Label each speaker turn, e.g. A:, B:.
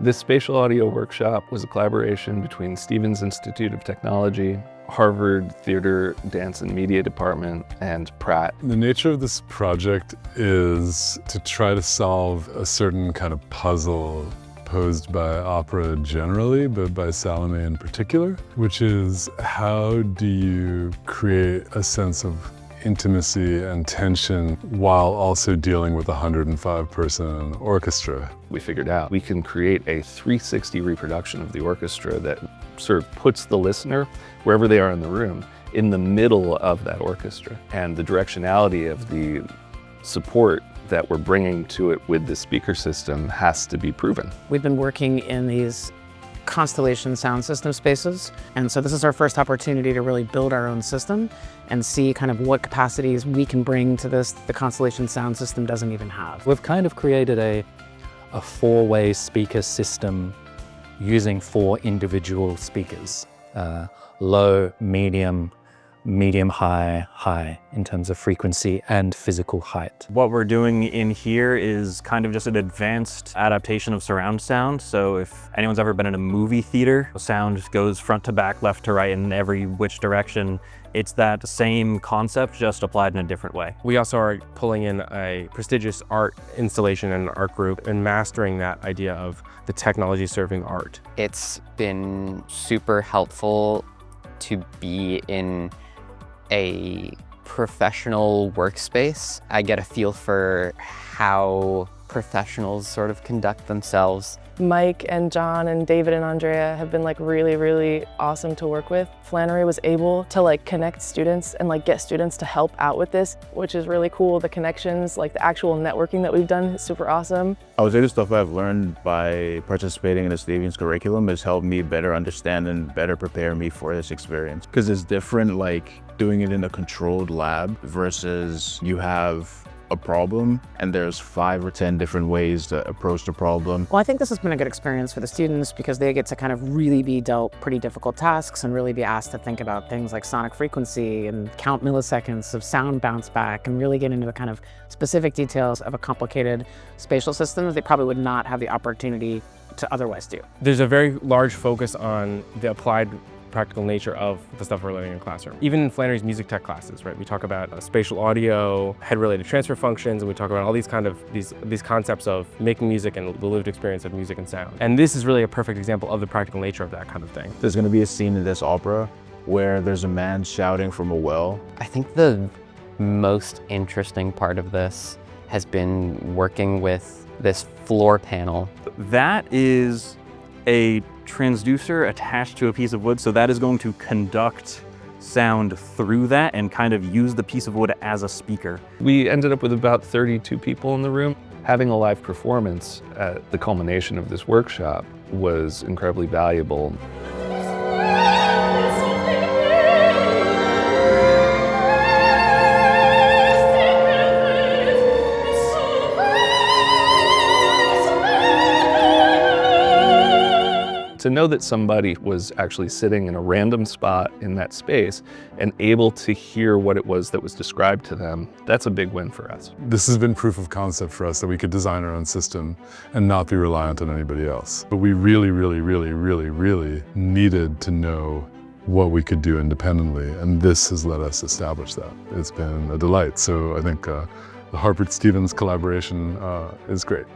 A: This spatial audio workshop was a collaboration between Stevens Institute of Technology, Harvard Theater, Dance and Media Department, and Pratt.
B: The nature of this project is to try to solve a certain kind of puzzle posed by opera generally, but by Salome in particular, which is how do you create a sense of intimacy and tension while also dealing with a 105-person orchestra.
A: We figured out we can create a 360 reproduction of the orchestra that sort of puts the listener, wherever they are in the room, in the middle of that orchestra. And the directionality of the support that we're bringing to it with the speaker system has to be proven.
C: We've been working in these constellation sound system spaces, and so this is our first opportunity to really build our own system and see kind of what capacities we can bring to this the constellation sound system doesn't even have.
D: We've kind of created a four-way speaker system using 4 individual speakers, low, medium, high, high in terms of frequency and physical height.
E: What we're doing in here is kind of just an advanced adaptation of surround sound. So if anyone's ever been in a movie theater, sound goes front to back, left to right, in every which direction. It's that same concept, just applied in a different way.
F: We also are pulling in a prestigious art installation and an art group and mastering that idea of the technology serving art.
G: It's been super helpful to be in a professional workspace. I get a feel for how professionals sort of conduct themselves.
H: Mike and John and David and Andrea have been really awesome to work with. Flannery was able to connect students and get students to help out with this, which is really cool. The connections, the actual networking that we've done is super awesome.
I: I would say the stuff I've learned by participating in the Stevens curriculum has helped me better understand and better prepare me for this experience. Because it's different doing it in a controlled lab versus you have a problem and there's 5 or 10 different ways to approach the problem.
C: Well, I think this has been a good experience for the students because they get to kind of really be dealt pretty difficult tasks and really be asked to think about things like sonic frequency and count milliseconds of sound bounce back and really get into the kind of specific details of a complicated spatial system that they probably would not have the opportunity to otherwise do.
F: There's a very large focus on the applied practical nature of the stuff we're learning in the classroom. Even in Flannery's music tech classes, right? We talk about spatial audio, head-related transfer functions, and we talk about all these these concepts of making music and the lived experience of music and sound. And this is really a perfect example of the practical nature of that kind of thing.
I: There's going to be a scene in this opera where there's a man shouting from a well.
G: I think the most interesting part of this has been working with this floor panel.
E: That is a transducer attached to a piece of wood, so that is going to conduct sound through that and kind of use the piece of wood as a speaker.
A: We ended up with about 32 people in the room. Having a live performance at the culmination of this workshop was incredibly valuable. To know that somebody was actually sitting in a random spot in that space and able to hear what it was that was described to them, that's a big win for us.
B: This has been proof of concept for us that we could design our own system and not be reliant on anybody else. But we really needed to know what we could do independently, and this has let us establish that. It's been a delight. So I think the Harvard-Stevens collaboration is great.